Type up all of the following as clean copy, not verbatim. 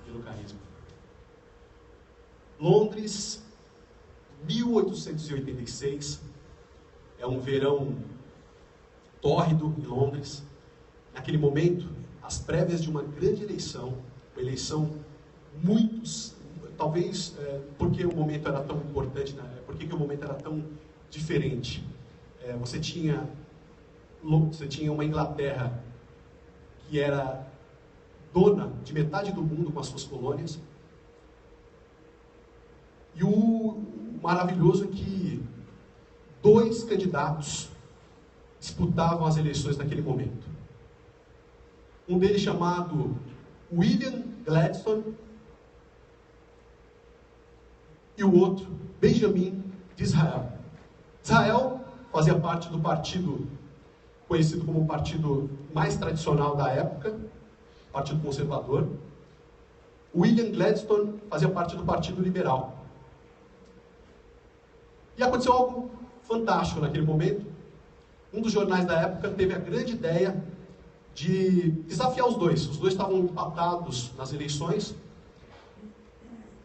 pelo carisma. Londres, 1886, é um verão tórrido em Londres. Naquele momento, as prévias de uma grande eleição, uma eleição talvez porque o momento era tão importante, porque o momento era tão diferente. Você tinha uma Inglaterra que era dona de metade do mundo com as suas colônias. E o maravilhoso é que 2 candidatos disputavam as eleições naquele momento. Um deles chamado William Gladstone e o outro Benjamin Disraeli. Disraeli fazia parte do partido conhecido como o partido mais tradicional da época, Partido Conservador. William Gladstone fazia parte do Partido Liberal. E aconteceu algo fantástico naquele momento. Um dos jornais da época teve a grande ideia de desafiar os dois. Os dois estavam empatados nas eleições,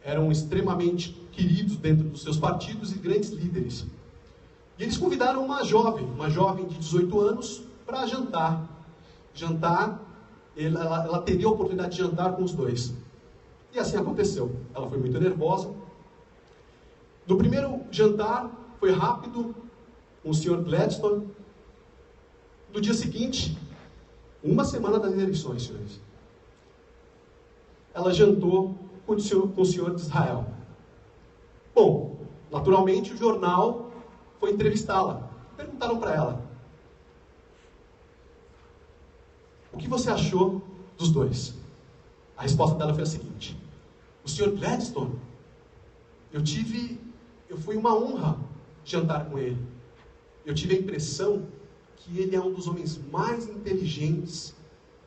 eram extremamente queridos dentro dos seus partidos e grandes líderes. E eles convidaram uma jovem de 18 anos, para jantar. Ela teria a oportunidade de jantar com os dois. E assim aconteceu. Ela foi muito nervosa. No primeiro jantar, foi rápido, com o Sr. Gladstone. No dia seguinte, uma semana das eleições, senhores, ela jantou com o Sr. Disraeli. Bom, naturalmente o jornal foi entrevistá-la. Perguntaram para ela: o que você achou dos dois? A resposta dela foi a seguinte: o Sr. Gladstone, foi uma honra jantar com ele. Eu tive a impressão que ele é um dos homens mais inteligentes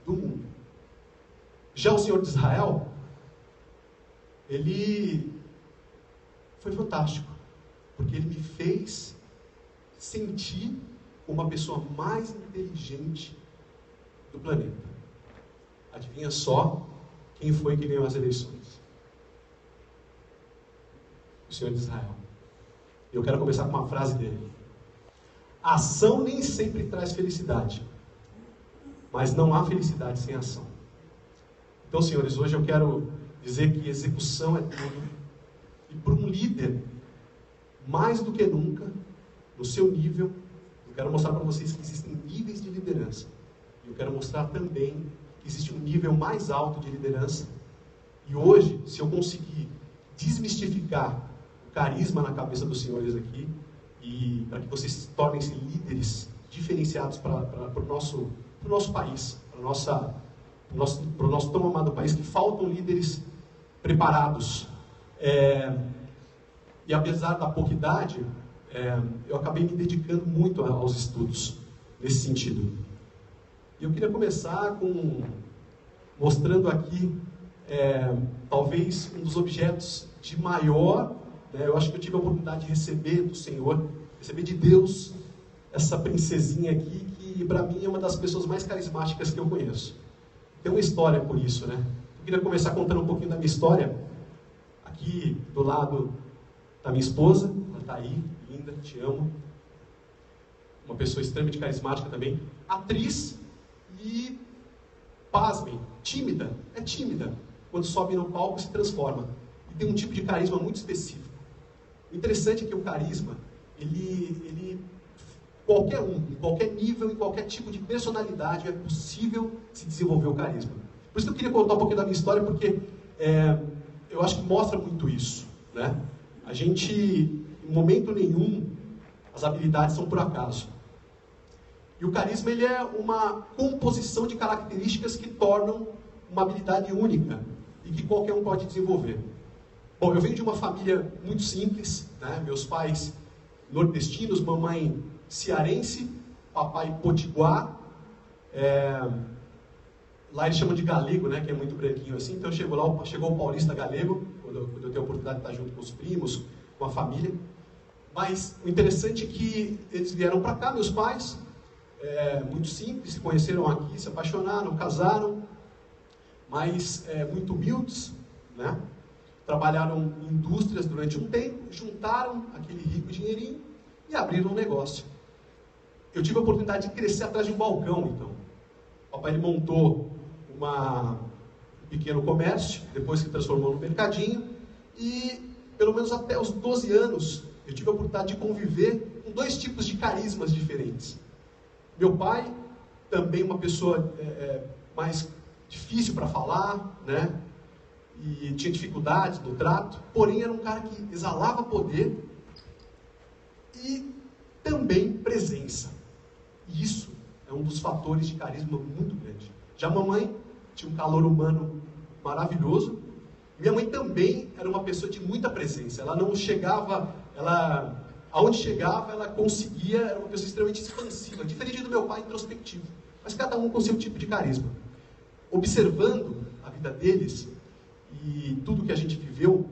do mundo. Já o Sr. Disraeli, ele foi fantástico, porque ele me fez sentir como a pessoa mais inteligente do planeta. Adivinha só quem foi que ganhou as eleições? O Sr. Disraeli. Eu quero começar com uma frase dele: a ação nem sempre traz felicidade, mas não há felicidade sem ação. Então, senhores, hoje eu quero dizer que execução é tudo. E para um líder, mais do que nunca, no seu nível, eu quero mostrar para vocês que existem níveis de liderança. E eu quero mostrar também que existe um nível mais alto de liderança. E hoje, se eu conseguir desmistificar o carisma na cabeça dos senhores aqui, e para que vocês tornem-se líderes diferenciados para o nosso país, para o nosso tão amado país, que faltam líderes preparados. E apesar da pouca idade, eu acabei me dedicando muito aos estudos nesse sentido. E eu queria começar mostrando aqui, talvez, um dos objetos de maior, eu acho que eu tive a oportunidade de receber do Senhor, receber de Deus, essa princesinha aqui, que para mim é uma das pessoas mais carismáticas que eu conheço. Tem uma história por isso, né? Eu queria começar contando um pouquinho da minha história. Aqui do lado da minha esposa, ela está aí, linda, te amo. Uma pessoa extremamente carismática também. Atriz e, pasmem, tímida. É tímida. Quando sobe no palco, se transforma. E tem um tipo de carisma muito específico. O interessante é que o carisma, qualquer um, em qualquer nível, em qualquer tipo de personalidade, é possível se desenvolver o carisma. Por isso que eu queria contar um pouquinho da minha história, porque eu acho que mostra muito isso, né? A gente, em momento nenhum, as habilidades são por acaso. E o carisma, ele é uma composição de características que tornam uma habilidade única e que qualquer um pode desenvolver. Bom, eu venho de uma família muito simples, né? Meus pais nordestinos, mamãe cearense, papai potiguar. Lá eles chamam de galego, né? Que é muito branquinho assim. Então chegou o paulista galego, quando eu tenho a oportunidade de estar junto com os primos, com a família. Mas o interessante é que eles vieram para cá, meus pais, muito simples, se conheceram aqui, se apaixonaram, casaram, mas muito humildes. né? Trabalharam em indústrias durante um tempo, juntaram aquele rico dinheirinho e abriram um negócio. Eu tive a oportunidade de crescer atrás de um balcão, então. O papai ele montou um pequeno comércio, depois se transformou no mercadinho, e pelo menos até os 12 anos, eu tive a oportunidade de conviver com dois tipos de carismas diferentes. Meu pai, também uma pessoa mais difícil para falar, né? E tinha dificuldades no trato, porém era um cara que exalava poder e também presença. E isso é um dos fatores de carisma muito grande. Já a mamãe tinha um calor humano maravilhoso. Minha mãe também era uma pessoa de muita presença. Ela não chegava, aonde chegava, ela conseguia, era uma pessoa extremamente expansiva, diferente do meu pai, introspectivo. Mas cada um com seu tipo de carisma. Observando a vida deles e tudo que a gente viveu,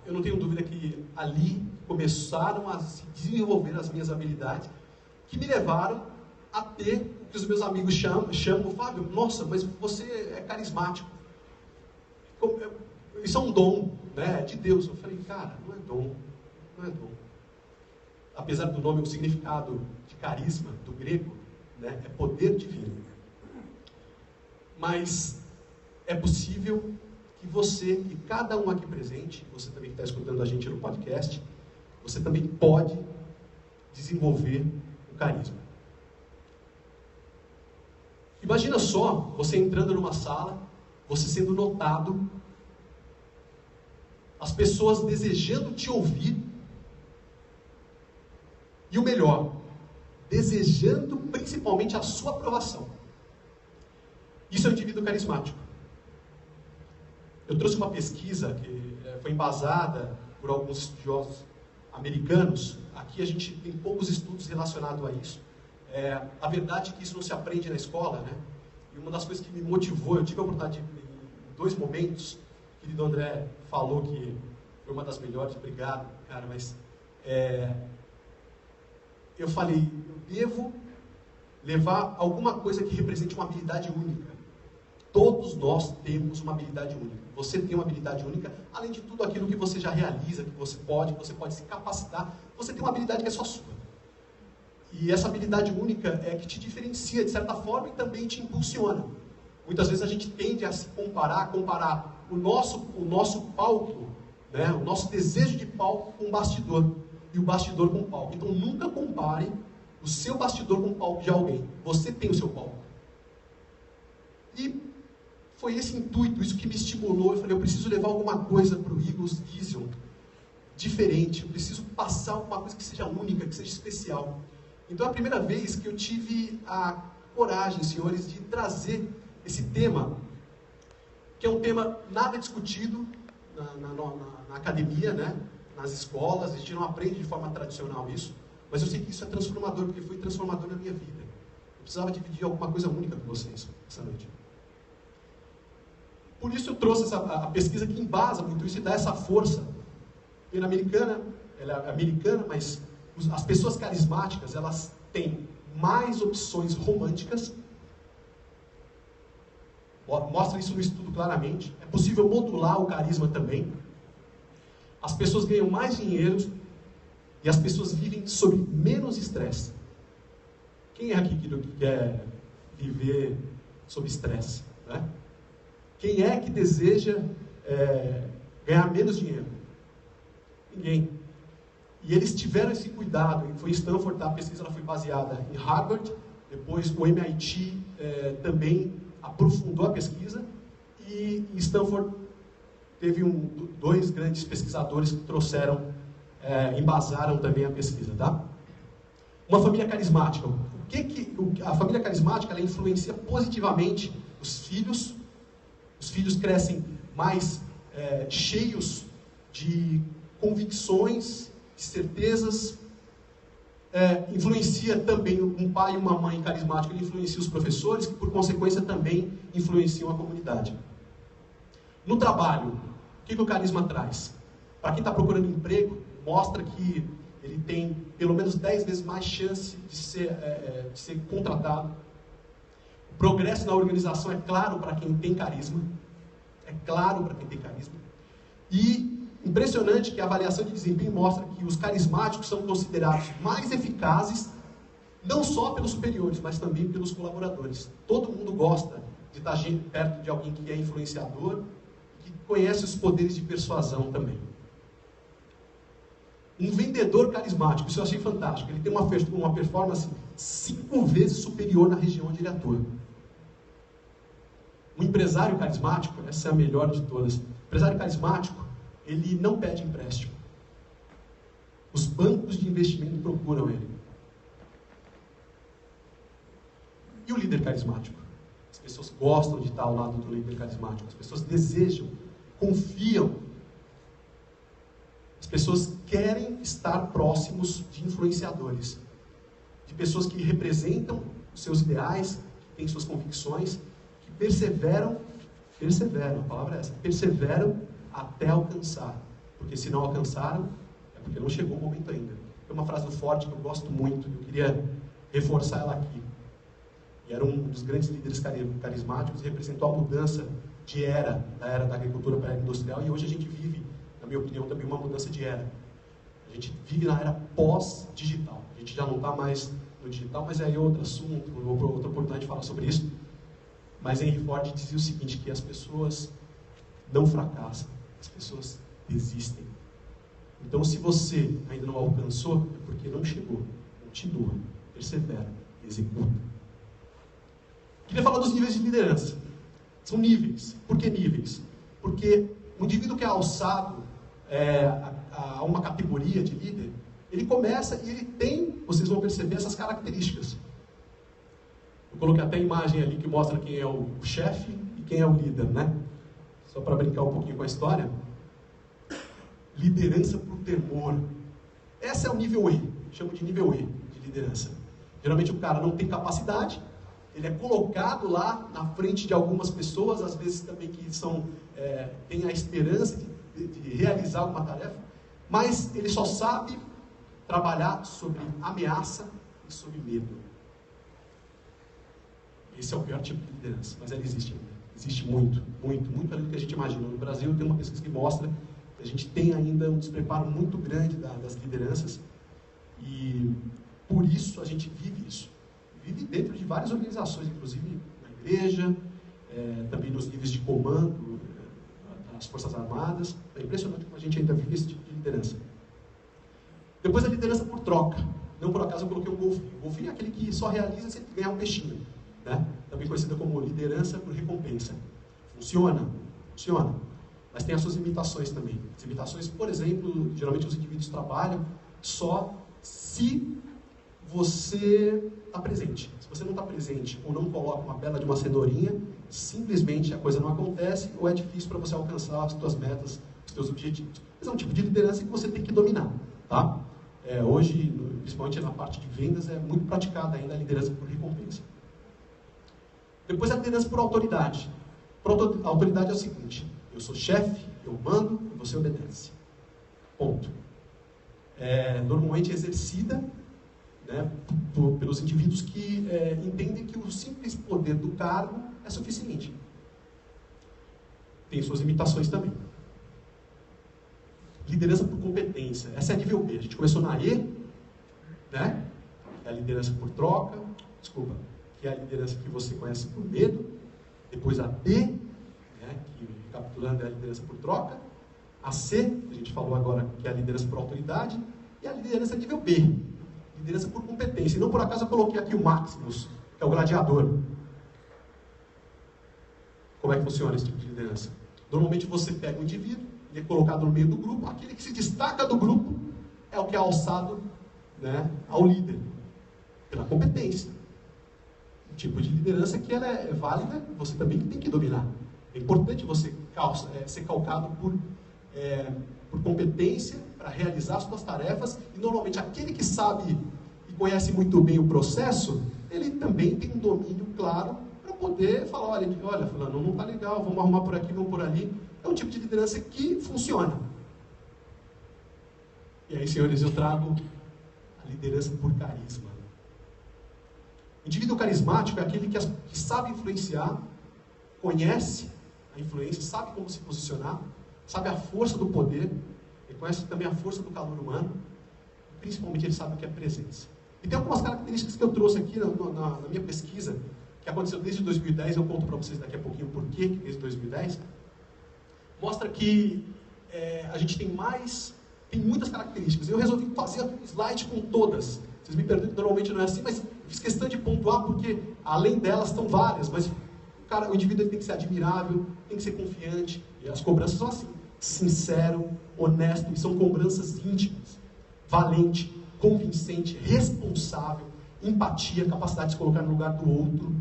eu não tenho dúvida que ali começaram a se desenvolver as minhas habilidades, que me levaram a ter o que os meus amigos chamam, Fábio, nossa, mas você é carismático. Isso é um dom, né, de Deus. Eu falei, cara, não é dom. Apesar do nome, o significado de carisma, do grego, né, é poder divino. Mas é possível que você, e cada um aqui presente, você também que está escutando a gente no podcast, você também pode desenvolver o carisma. Imagina só, você entrando numa sala, você sendo notado, as pessoas desejando te ouvir, e o melhor, desejando principalmente a sua aprovação. Isso é um indivíduo carismático. Eu trouxe uma pesquisa que foi embasada por alguns estudiosos americanos. Aqui a gente tem poucos estudos relacionados a isso. A verdade é que isso não se aprende na escola, né? E uma das coisas que me motivou, eu tive a oportunidade em 2 momentos, o querido André falou que foi uma das melhores, obrigado, cara, mas eu falei, eu devo levar alguma coisa que represente uma habilidade única. Todos nós temos uma habilidade única. Você tem uma habilidade única, além de tudo aquilo que você já realiza, que você pode se capacitar, você tem uma habilidade que é só sua. E essa habilidade única é que te diferencia de certa forma e também te impulsiona. Muitas vezes a gente tende a se comparar o nosso palco, né, o nosso desejo de palco com o bastidor, e o bastidor com o palco. Então nunca compare o seu bastidor com o palco de alguém. Você tem o seu palco. E foi esse intuito, isso que me estimulou. Eu falei, eu preciso levar alguma coisa para o Eagles Vision diferente. Eu preciso passar alguma coisa que seja única, que seja especial. Então é a primeira vez que eu tive a coragem, senhores, de trazer esse tema, que é um tema nada discutido na academia, né? Nas escolas. A gente não aprende de forma tradicional isso, mas eu sei que isso é transformador, porque foi transformador na minha vida. Eu precisava dividir alguma coisa única com vocês essa noite. Por isso eu trouxe a pesquisa que embasa muito isso e dá essa força. Ela é americana, mas as pessoas carismáticas, elas têm mais opções românticas. Mostra isso no estudo claramente. É possível modular o carisma também. As pessoas ganham mais dinheiro e as pessoas vivem sob menos estresse. Quem é aqui que quer viver sob estresse, né? Quem é que deseja ganhar menos dinheiro? Ninguém. E eles tiveram esse cuidado. Foi em Stanford, a pesquisa ela foi baseada em Harvard, depois o MIT também aprofundou a pesquisa, e em Stanford teve 2 grandes pesquisadores que trouxeram, embasaram também a pesquisa, tá? Uma família carismática. A família carismática ela influencia positivamente os filhos. Os filhos crescem mais cheios de convicções, de certezas. Influencia também um pai e uma mãe carismáticos, ele influencia os professores, que por consequência também influenciam a comunidade. No trabalho, o que o carisma traz? Para quem está procurando emprego, mostra que ele tem pelo menos 10 vezes mais chance de ser contratado. O progresso na organização é claro para quem tem carisma. é claro para quem tem carisma. E impressionante que a avaliação de desempenho mostra que os carismáticos são considerados mais eficazes, não só pelos superiores, mas também pelos colaboradores. Todo mundo gosta de estar perto de alguém que é influenciador, que conhece os poderes de persuasão também. Um vendedor carismático, isso eu achei fantástico, ele tem uma performance 5 vezes superior na região onde ele atua. Um empresário carismático, essa é a melhor de todas, o empresário carismático, ele não pede empréstimo. Os bancos de investimento procuram ele. E o líder carismático? As pessoas gostam de estar ao lado do líder carismático, as pessoas desejam, confiam. As pessoas querem estar próximos de influenciadores, de pessoas que representam os seus ideais, que têm suas convicções, que perseveram, a palavra é essa, perseveram até alcançar. Porque se não alcançaram, é porque não chegou o momento ainda. É uma frase do Ford que eu gosto muito, eu queria reforçar ela aqui. E era um dos grandes líderes carismáticos e representou a mudança de era, da era da agricultura para a era industrial, e hoje a gente vive, na minha opinião, também uma mudança de era. A gente vive na era pós-digital. A gente já não está mais no digital, mas aí é outro assunto, outra oportunidade de falar sobre isso. Mas Henry Ford dizia o seguinte, que as pessoas não fracassam, as pessoas desistem. Então, se você ainda não alcançou, é porque não chegou. Continua, persevera, executa. Queria falar dos níveis de liderança. São níveis. Por que níveis? Porque um indivíduo que é alçado a uma categoria de líder, ele começa e ele tem, vocês vão perceber, essas características. Eu coloquei até a imagem ali que mostra quem é o chefe e quem é o líder, né? Só para brincar um pouquinho com a história. Liderança por temor. Esse é o nível E, chamo de nível E de liderança. Geralmente o cara não tem capacidade, ele é colocado lá na frente de algumas pessoas, às vezes também que têm a esperança de realizar uma tarefa, mas ele só sabe trabalhar sobre ameaça e sobre medo. Esse é o pior tipo de liderança, mas ela existe ainda. Existe muito além do que a gente imagina. No Brasil tem uma pesquisa que mostra que a gente tem ainda um despreparo muito grande das lideranças, e por isso a gente vive isso. Vive dentro de várias organizações, inclusive na igreja, também nos níveis de comando das Forças Armadas. É impressionante como a gente ainda vive esse tipo de liderança. Depois a liderança por troca. Não por acaso eu coloquei um golfinho. O golfinho é aquele que só realiza se ganhar um peixinho, né? Também conhecida como liderança por recompensa. Funciona, mas tem as suas limitações também. As limitações, por exemplo, geralmente os indivíduos trabalham só se você está presente. Se você não está presente ou não coloca uma bela de uma cenourinha, simplesmente a coisa não acontece ou é difícil para você alcançar as suas metas, os seus objetivos. Mas é um tipo de liderança que você tem que dominar, tá? Hoje, principalmente na parte de vendas, é muito praticada ainda a liderança por recompensa. Depois a liderança por autoridade. A autoridade é o seguinte: eu sou chefe, eu mando e você obedece. Ponto. Normalmente exercida, né, pelos indivíduos que entendem que o simples poder do cargo é suficiente. Tem suas limitações também. Liderança por competência. Essa é a nível B. A gente começou na E, né? É a liderança por troca. Desculpa. Que é a liderança que você conhece por medo. Depois a B, né, que, recapitulando, é a liderança por troca. A C, que a gente falou agora, que é a liderança por autoridade. E a liderança nível B, liderança por competência. E não por acaso eu coloquei aqui o Maximus, que é o gladiador. Como é que funciona esse tipo de liderança? Normalmente você pega um indivíduo, ele é colocado no meio do grupo, aquele que se destaca do grupo é o que é alçado, né, ao líder, pela competência. Um tipo de liderança que ela é válida, você também tem que dominar. É importante você ser calcado por competência para realizar as suas tarefas, e normalmente aquele que sabe e conhece muito bem o processo, ele também tem um domínio claro para poder falar, olha, fulano, não está legal, vamos arrumar por aqui, vamos por ali. É um tipo de liderança que funciona. E aí, senhores, eu trago a liderança por carisma. O indivíduo carismático é aquele que sabe influenciar, conhece a influência, sabe como se posicionar, sabe a força do poder, ele conhece também a força do calor humano, principalmente ele sabe o que é presença. E tem algumas características que eu trouxe aqui na minha pesquisa, que aconteceu desde 2010, eu conto para vocês daqui a pouquinho por que desde 2010, mostra que a gente tem muitas características. Eu resolvi fazer um slide com todas. Vocês me perdoem que normalmente não é assim, mas fiz questão de pontuar porque, além delas, estão várias, mas o indivíduo tem que ser admirável, tem que ser confiante, e as cobranças são assim, sincero, honesto, e são cobranças íntimas, valente, convincente, responsável, empatia, capacidade de se colocar no lugar do outro,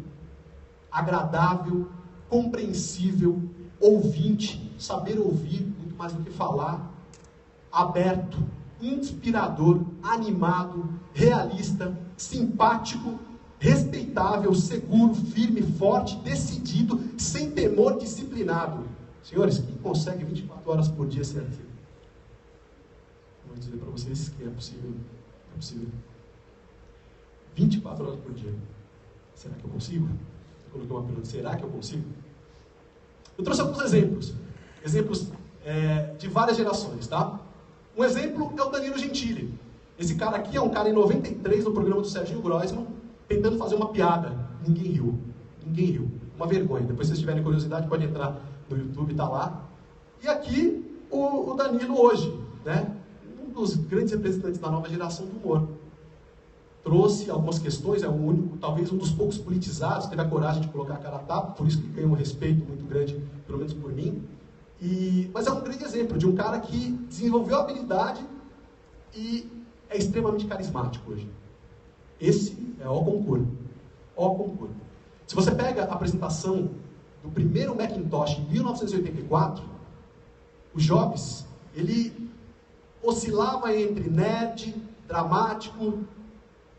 agradável, compreensível, ouvinte, saber ouvir muito mais do que falar, aberto, inspirador, animado, realista, simpático, respeitável, seguro, firme, forte, decidido, sem temor, disciplinado. Senhores, quem consegue 24 horas por dia ser aquilo? Vou dizer para vocês que é possível. É possível. 24 horas por dia. Será que eu consigo? Eu coloquei uma pergunta, será que eu consigo? Eu trouxe alguns exemplos. Exemplos de várias gerações, tá? Um exemplo é o Danilo Gentili. Esse cara aqui é um cara em 93, no programa do Serginho Groisman, tentando fazer uma piada. Ninguém riu. Ninguém riu. Uma vergonha. Depois, se vocês tiverem curiosidade, pode entrar no YouTube, tá lá. E aqui, o Danilo hoje, né? Um dos grandes representantes da nova geração do humor. Trouxe algumas questões, é o único, talvez um dos poucos politizados, teve a coragem de colocar a cara a tapa, por isso que ganhou um respeito muito grande, pelo menos por mim. Mas é um grande exemplo de um cara que desenvolveu a habilidade e é extremamente carismático hoje. Esse é o concurso. Se você pega a apresentação do primeiro Macintosh em 1984, o Jobs, ele oscilava entre nerd, dramático,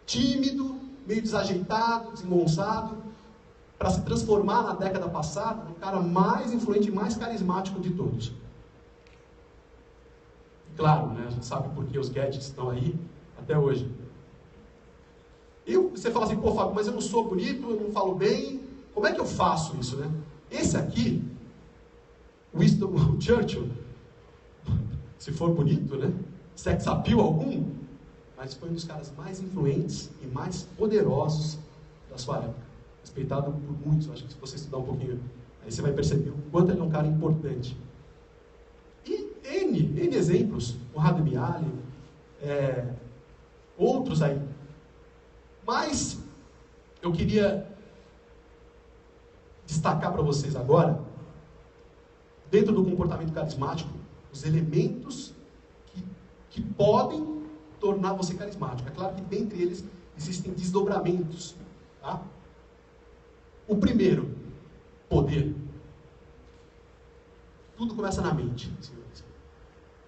tímido, meio desajeitado, desengonçado, para se transformar na década passada no cara mais influente e mais carismático de todos. E claro, né, a gente sabe por que os gadgets estão aí até hoje. E você fala assim, pô, Fábio, mas eu não sou bonito, eu não falo bem, como é que eu faço isso, né? Esse aqui, Winston Churchill, se for bonito, né? Sex appeal algum, mas foi um dos caras mais influentes e mais poderosos da sua época. Respeitado por muitos. Acho que se você estudar um pouquinho, aí você vai perceber o quanto ele é um cara importante. E N exemplos, o Rademiali, outros aí. Mas eu queria destacar para vocês agora, dentro do comportamento carismático, os elementos que podem tornar você carismático. É claro que dentre eles existem desdobramentos. Tá? O primeiro, poder. Tudo começa na mente, senhores.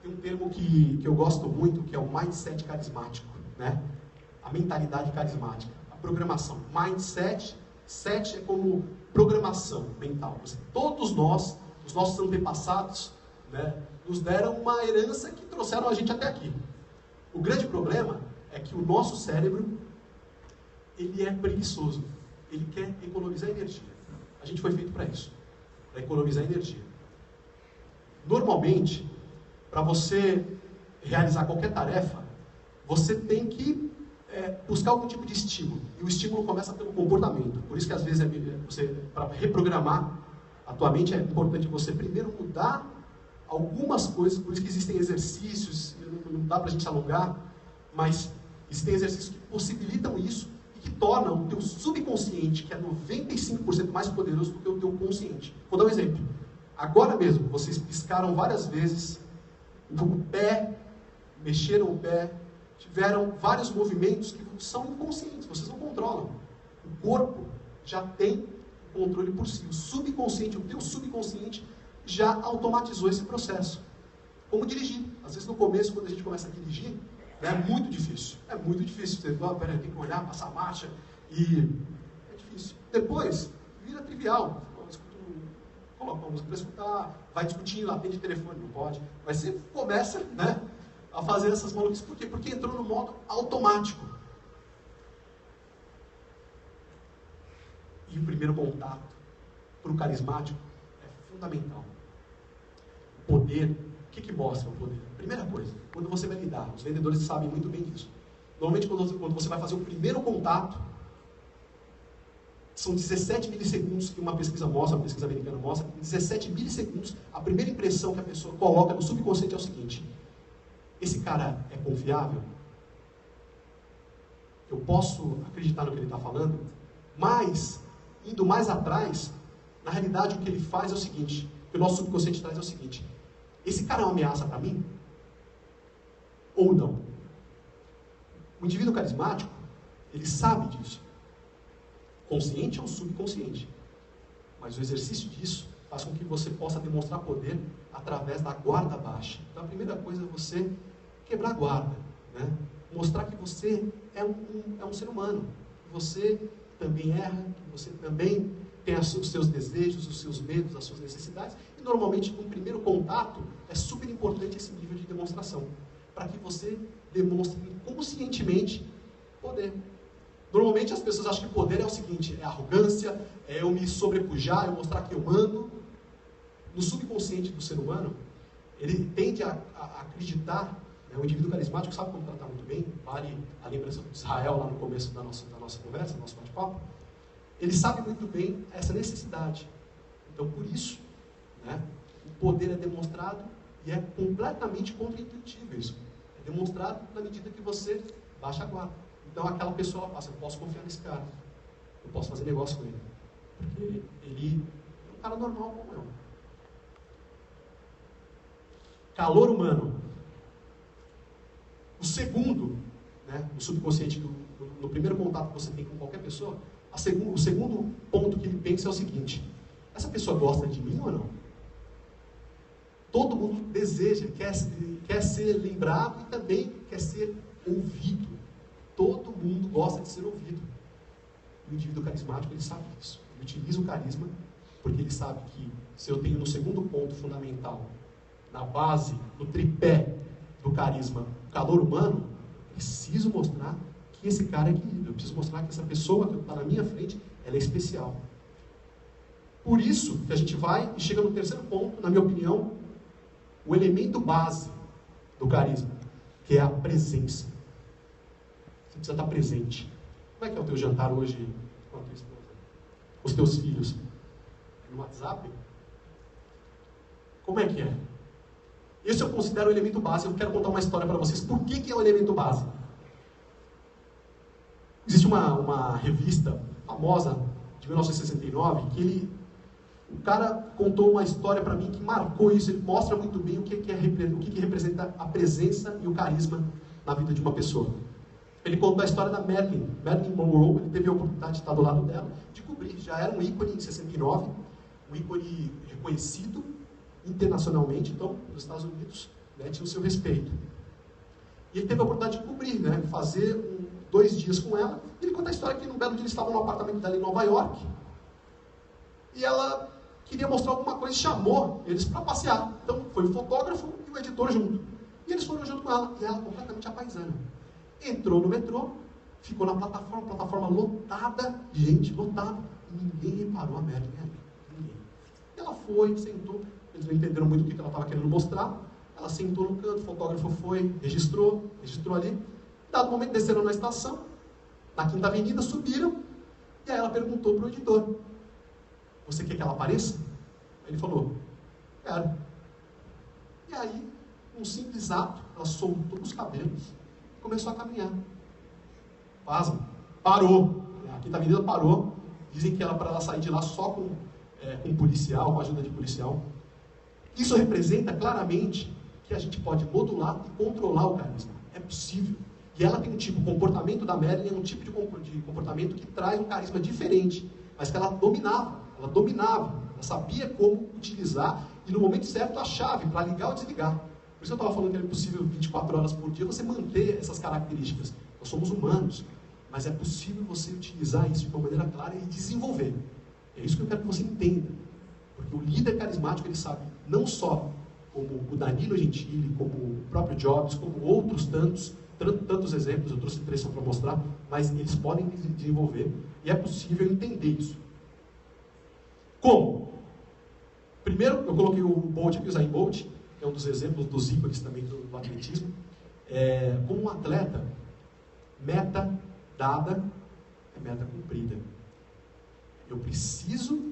Tem um termo que eu gosto muito, que é o mindset carismático, né? A mentalidade carismática, a programação. Mindset, set é como programação mental. Todos nós, os nossos antepassados, né, nos deram uma herança que trouxeram a gente até aqui. O grande problema é que o nosso cérebro, ele é preguiçoso. Ele quer economizar energia. A gente foi feito para isso, para economizar energia. Normalmente, para você realizar qualquer tarefa, você tem que buscar algum tipo de estímulo. E o estímulo começa pelo comportamento. Por isso que às vezes para reprogramar a tua mente é importante você primeiro mudar algumas coisas. Por isso que existem exercícios, não dá para a gente alongar, mas existem exercícios que possibilitam isso e que tornam o teu subconsciente, que é 95% mais poderoso do que o teu consciente. Vou dar um exemplo. Agora mesmo, vocês piscaram várias vezes o pé, mexeram o pé, tiveram vários movimentos que são inconscientes, vocês não controlam. O corpo já tem controle por si. O subconsciente, o teu subconsciente já automatizou esse processo. Como dirigir. Às vezes no começo, quando a gente começa a dirigir, é muito difícil. É muito difícil. Você peraí, tem que olhar, passar a marcha. E é difícil. Depois, vira trivial. Coloca uma música para escutar, vai discutindo, atende telefone, não pode. Mas você começa, né, a fazer essas maluquices. Por quê? Porque entrou no modo automático. E o primeiro contato para o carismático é fundamental. O poder, o que mostra o poder? Primeira coisa, quando você vai lidar, os vendedores sabem muito bem disso. Normalmente, quando você vai fazer o primeiro contato, são 17 milissegundos que uma pesquisa mostra, uma pesquisa americana mostra, em 17 milissegundos, a primeira impressão que a pessoa coloca no subconsciente é o seguinte: esse cara é confiável? Eu posso acreditar no que ele está falando? Mas, indo mais atrás, na realidade o que ele faz é o seguinte, o que o nosso subconsciente traz é o seguinte: esse cara é uma ameaça para mim? Ou não? O indivíduo carismático, ele sabe disso. Consciente ou subconsciente. Mas o exercício disso faz com que você possa demonstrar poder através da guarda baixa. Então a primeira coisa é você quebrar a guarda, né? Mostrar que você é um ser humano, que você também erra, que você também tem os seus desejos, os seus medos, as suas necessidades. E normalmente no primeiro contato é super importante esse nível de demonstração, para que você demonstre conscientemente poder. Normalmente as pessoas acham que poder é o seguinte, é arrogância, é eu me sobrepujar, eu mostrar que eu mando. No subconsciente do ser humano, ele tende a acreditar, né, o indivíduo carismático sabe como tratar muito bem, vale a lembrança de Israel lá no começo da nossa conversa, do nosso bate-papo. Ele sabe muito bem essa necessidade. Então por isso, né, o poder é demonstrado e é completamente contraintuitivo isso. É demonstrado na medida que você baixa a guarda. Então aquela pessoa passa, eu posso confiar nesse cara, eu posso fazer negócio com ele, porque ele é um cara normal como eu. Calor humano. O segundo, né, o subconsciente, no primeiro contato que você tem com qualquer pessoa, o segundo ponto que ele pensa é o seguinte: essa pessoa gosta de mim ou não? Todo mundo deseja, quer ser lembrado e também quer ser ouvido. Todo mundo gosta de ser ouvido. E o indivíduo carismático, ele sabe disso. Ele utiliza o carisma, porque ele sabe que se eu tenho no segundo ponto fundamental, na base, no tripé do carisma, o calor humano, eu preciso mostrar que esse cara é querido. Eu preciso mostrar que essa pessoa que está na minha frente, ela é especial. Por isso que a gente vai e chega no terceiro ponto, na minha opinião, o elemento base do carisma, que é a presença. Você precisa estar presente. Como é que é o teu jantar hoje com a tua esposa? Os teus filhos? No WhatsApp? Como é que é? Esse eu considero o elemento base. Eu quero contar uma história para vocês. Por que é o elemento base? Existe uma revista famosa de 1969 que o cara contou uma história para mim que marcou isso. Ele mostra muito bem o que representa a presença e o carisma na vida de uma pessoa. Ele contou a história da Marilyn Monroe. Ele teve a oportunidade de estar do lado dela, de cobrir. Já era um ícone em 69, um ícone reconhecido internacionalmente, então, nos Estados Unidos, né, tinha o seu respeito. E ele teve a oportunidade de cobrir, né, fazer 2 dias com ela. E ele conta a história que num belo dia eles estavam no apartamento dela em Nova York, e ela queria mostrar alguma coisa e chamou eles para passear. Então, foi o fotógrafo e o editor junto. E eles foram junto com ela, e ela completamente apaisana. Entrou no metrô, ficou na plataforma lotada de gente, lotada, e ninguém reparou a Marilyn ali. Ninguém. Ela foi, sentou, eles não entenderam muito o que ela estava querendo mostrar. Ela sentou no canto, o fotógrafo foi, registrou ali. Em dado momento, desceram na estação, na Quinta Avenida, subiram, e aí ela perguntou para o editor: você quer que ela apareça? Ele falou: quero. E aí, num simples ato, ela soltou os cabelos e começou a caminhar. Pasma, parou. A Quinta Avenida parou. Dizem que era para ela sair de lá só com policial, com a ajuda de policial. Isso representa claramente que a gente pode modular e controlar o carisma. É possível. E ela tem um tipo, o comportamento da Marilyn é um tipo de comportamento que traz um carisma diferente, mas que ela dominava, ela sabia como utilizar e no momento certo a chave para ligar ou desligar. Por isso eu estava falando que é possível 24 horas por dia você manter essas características. Nós somos humanos, mas é possível você utilizar isso de uma maneira clara e desenvolver. É isso que eu quero que você entenda. Porque o líder carismático, ele sabe não só como o Danilo Gentili, como o próprio Jobs, como outros tantos exemplos, eu trouxe 3 só para mostrar, mas eles podem desenvolver e é possível entender isso. Como? Primeiro, eu coloquei o Bolt aqui, o Usain Bolt, que é um dos exemplos dos ícones também do atletismo. Como um atleta, meta dada é meta cumprida. Eu preciso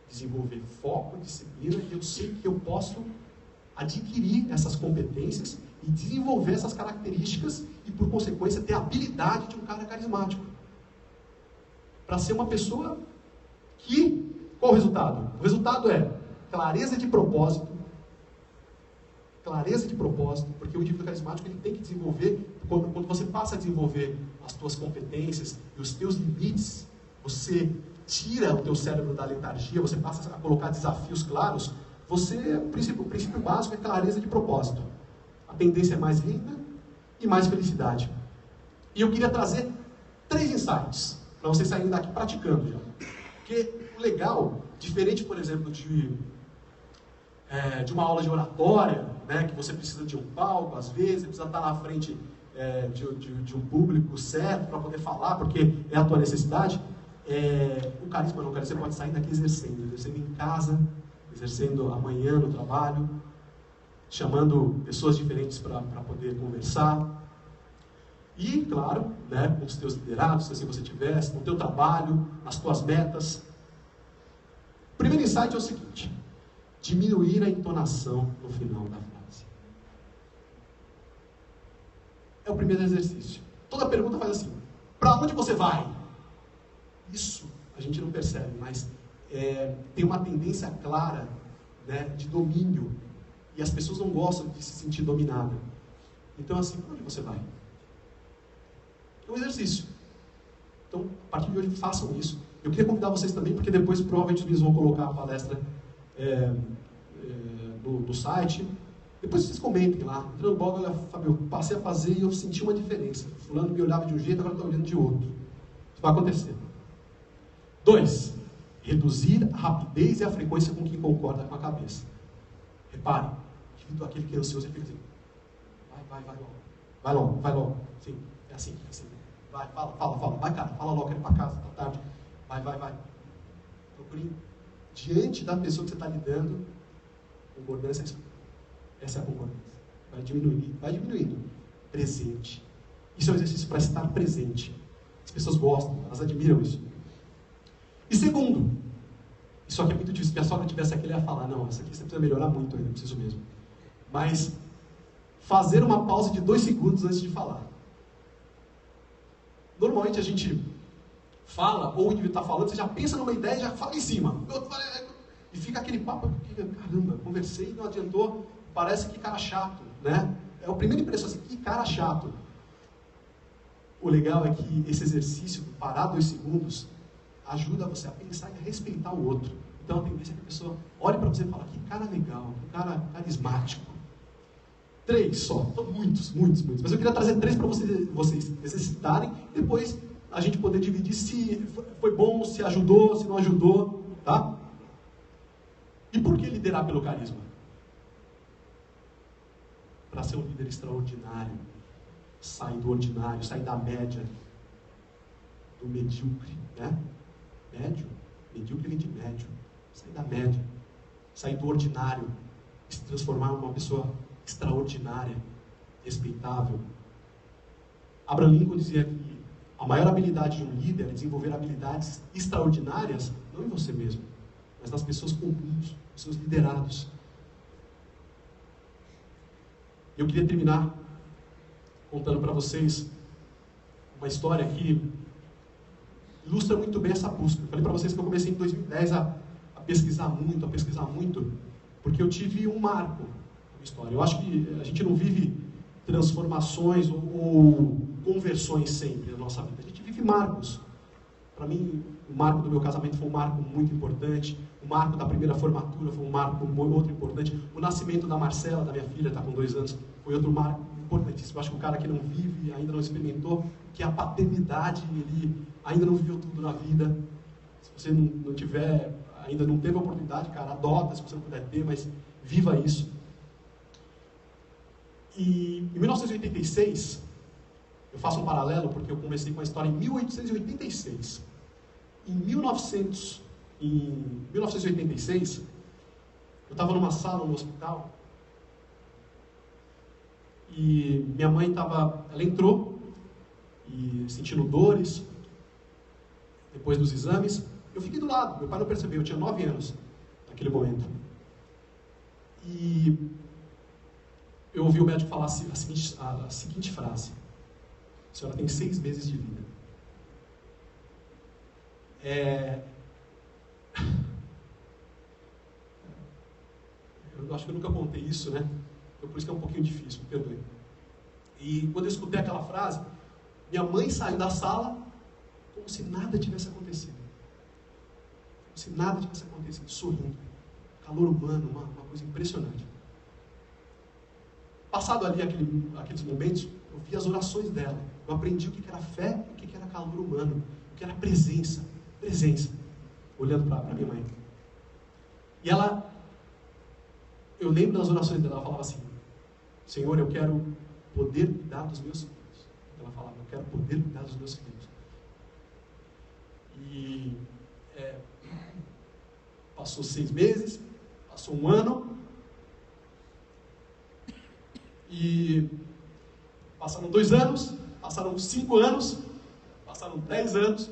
desenvolver foco, disciplina, e eu sei que eu posso adquirir essas competências e desenvolver essas características e, por consequência, ter a habilidade de um cara carismático. Para ser uma pessoa que... Qual o resultado? O resultado é clareza de propósito, porque o indivíduo carismático ele tem que desenvolver, quando você passa a desenvolver as suas competências e os teus limites, você tira o teu cérebro da letargia, você passa a colocar desafios claros, o princípio básico é clareza de propósito. A tendência é mais renda e mais felicidade. E eu queria trazer 3 insights, para vocês saírem daqui praticando já. Porque o legal, diferente, por exemplo, de uma aula de oratória, né, que você precisa de um palco, às vezes, precisa estar na frente de um público certo para poder falar, porque é a tua necessidade. O carisma não, você pode sair daqui exercendo em casa, exercendo amanhã no trabalho, chamando pessoas diferentes para poder conversar. E, claro, né, com os teus liderados, se assim você tivesse, no teu trabalho, nas tuas metas. O primeiro insight é o seguinte: diminuir a entonação no final da frase. É o primeiro exercício. Toda pergunta faz assim: para onde você vai? Isso a gente não percebe, mas tem uma tendência clara, né, de domínio. E as pessoas não gostam de se sentir dominadas. Então, assim, para onde você vai? É um exercício. Então, a partir de hoje, façam isso. Eu queria convidar vocês também, porque depois provavelmente eles vão colocar a palestra no site. Depois vocês comentem lá. Entrando no blog, olha, Fábio, eu passei a fazer e eu senti uma diferença. Fulano me olhava de um jeito, agora está olhando de outro. Isso vai acontecer. 2. Reduzir a rapidez e a frequência com quem concorda com a cabeça. Repare, aquele que é ansioso, ele fica assim: vai logo. Sim, é assim. Vai, fala. Vai, cara, fala logo, quero ir para casa, tá tarde. Vai. Procure, diante da pessoa que você está lidando, concordância, essa é a concordância. Vai diminuindo. Presente. Isso é um exercício para estar presente. As pessoas gostam, elas admiram isso. E segundo, isso aqui é muito difícil. Se minha sogra tivesse aqui, ela ia falar: não, isso aqui você precisa melhorar muito ainda, preciso mesmo. Mas, fazer uma pausa de 2 segundos antes de falar. Normalmente a gente fala, ou o indivíduo está falando, você já pensa numa ideia e já fala em cima. E fica aquele papo: caramba, conversei e não adiantou, parece que cara chato, né? É a primeira impressão assim: que cara chato. O legal é que esse exercício, parar 2 segundos, ajuda você a pensar e a respeitar o outro. Então a tendência é que a pessoa olhe para você e fale: que cara legal, que cara carismático. 3 só, são muitos. Mas eu queria trazer 3 para vocês exercitarem, e depois a gente poder dividir se foi bom, se ajudou, se não ajudou, tá? E por que liderar pelo carisma? Para ser um líder extraordinário, sair do ordinário, sair da média, do medíocre, né? Medíocre vem de médio. Sair da média, sair do ordinário, se transformar em uma pessoa extraordinária, respeitável. Abraham Lincoln dizia que a maior habilidade de um líder é desenvolver habilidades extraordinárias, não em você mesmo, mas nas pessoas comuns, nos seus liderados. Eu queria terminar contando para vocês uma história que ilustra muito bem essa busca. Eu falei para vocês que eu comecei em 2010 a pesquisar muito, porque eu tive um marco na história. Eu acho que a gente não vive transformações ou conversões sempre na nossa vida. A gente vive marcos. Para mim, o marco do meu casamento foi um marco muito importante. O marco da primeira formatura foi um marco outro importante. O nascimento da Marcela, da minha filha, está com 2 anos, foi outro marco importantíssimo. Eu acho que o cara que não vive, ainda não experimentou, que a paternidade, ele ainda não viveu tudo na vida. Se você não tiver, ainda não teve a oportunidade, cara, adota se você não puder ter, mas viva isso. E em 1986, eu faço um paralelo porque eu comecei com a história em 1886. Em 1986, Eu estava numa sala no hospital e minha mãe ela entrou e sentindo dores depois dos exames. Eu fiquei do lado, meu pai não percebeu, eu tinha 9 anos naquele momento. E eu ouvi o médico falar a seguinte frase: a senhora tem 6 meses de vida. Eu acho que eu nunca contei isso, né? Então, por isso que é um pouquinho difícil, me perdoe. E quando eu escutei aquela frase, minha mãe saiu da sala como se nada tivesse acontecido. Como se nada tivesse acontecido, sorrindo. Calor humano, uma coisa impressionante. Passado ali aqueles momentos, eu vi as orações dela. Eu aprendi o que era fé, o que era calor humano, o que era presença. Presença. Olhando para minha mãe. E eu lembro das orações dela, ela falava assim: Senhor, eu quero poder cuidar dos meus filhos. Ela falava: eu quero poder cuidar dos meus filhos. E passou 6 meses, passou 1 ano, e passaram 2 anos, passaram 5 anos, passaram 10 anos,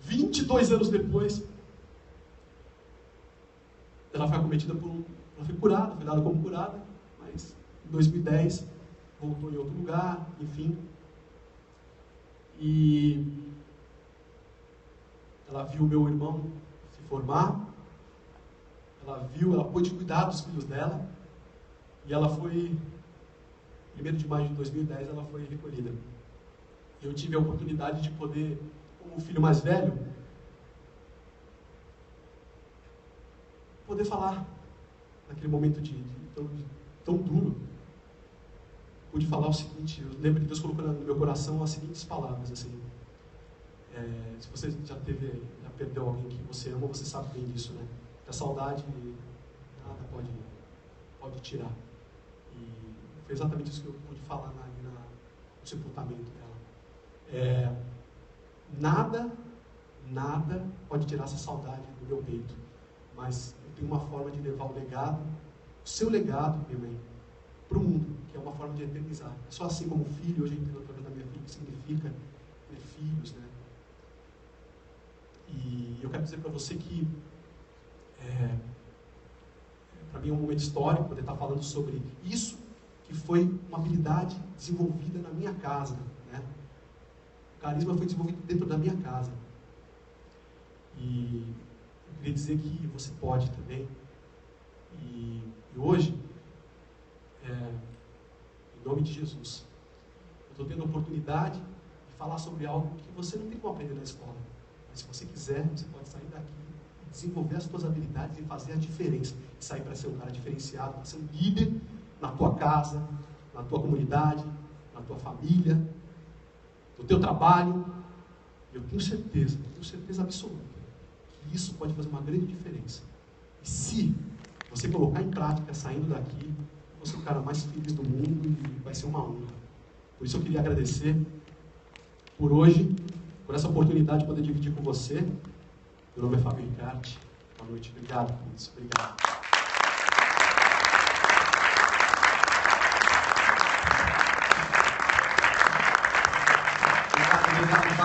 22 anos depois, ela foi acometida ela foi curada, foi dada como curada, mas em 2010 voltou em outro lugar, enfim. E ela viu meu irmão se formar, ela pôde cuidar dos filhos dela, e ela foi, 1º de maio de 2010, ela foi recolhida. E eu tive a oportunidade de poder, como o filho mais velho, poder falar naquele momento tão duro. Pude falar o seguinte: eu lembro que Deus colocou no meu coração as seguintes palavras, assim: se você já perdeu alguém que você ama, você sabe bem disso, né? Que a saudade nada pode tirar. E foi exatamente isso que eu pude falar no sepultamento dela. Nada pode tirar essa saudade do meu peito, mas eu tenho uma forma de levar o seu legado, minha mãe, para o mundo, que é uma forma de eternizar. É só assim como filho, hoje eu entendo através da minha filha o que significa ter filhos, né? E eu quero dizer para você que para mim é um momento histórico poder estar falando sobre isso, que foi uma habilidade desenvolvida na minha casa, né? O carisma foi desenvolvido dentro da minha casa. E eu queria dizer que você pode também. E hoje, em nome de Jesus, eu estou tendo a oportunidade de falar sobre algo que você não tem como aprender na escola. Mas se você quiser, você pode sair daqui, desenvolver as suas habilidades e fazer a diferença. E sair para ser um cara diferenciado, para ser um líder na tua casa, na tua comunidade, na tua família, no teu trabalho. Eu tenho certeza absoluta que isso pode fazer uma grande diferença. E se você colocar em prática, saindo daqui, você é o cara mais feliz do mundo e vai ser uma honra. Por isso eu queria agradecer por hoje, por essa oportunidade de poder dividir com você. Meu nome é Fábio Ricarte. Boa noite. Obrigado por isso. Obrigado. Obrigado.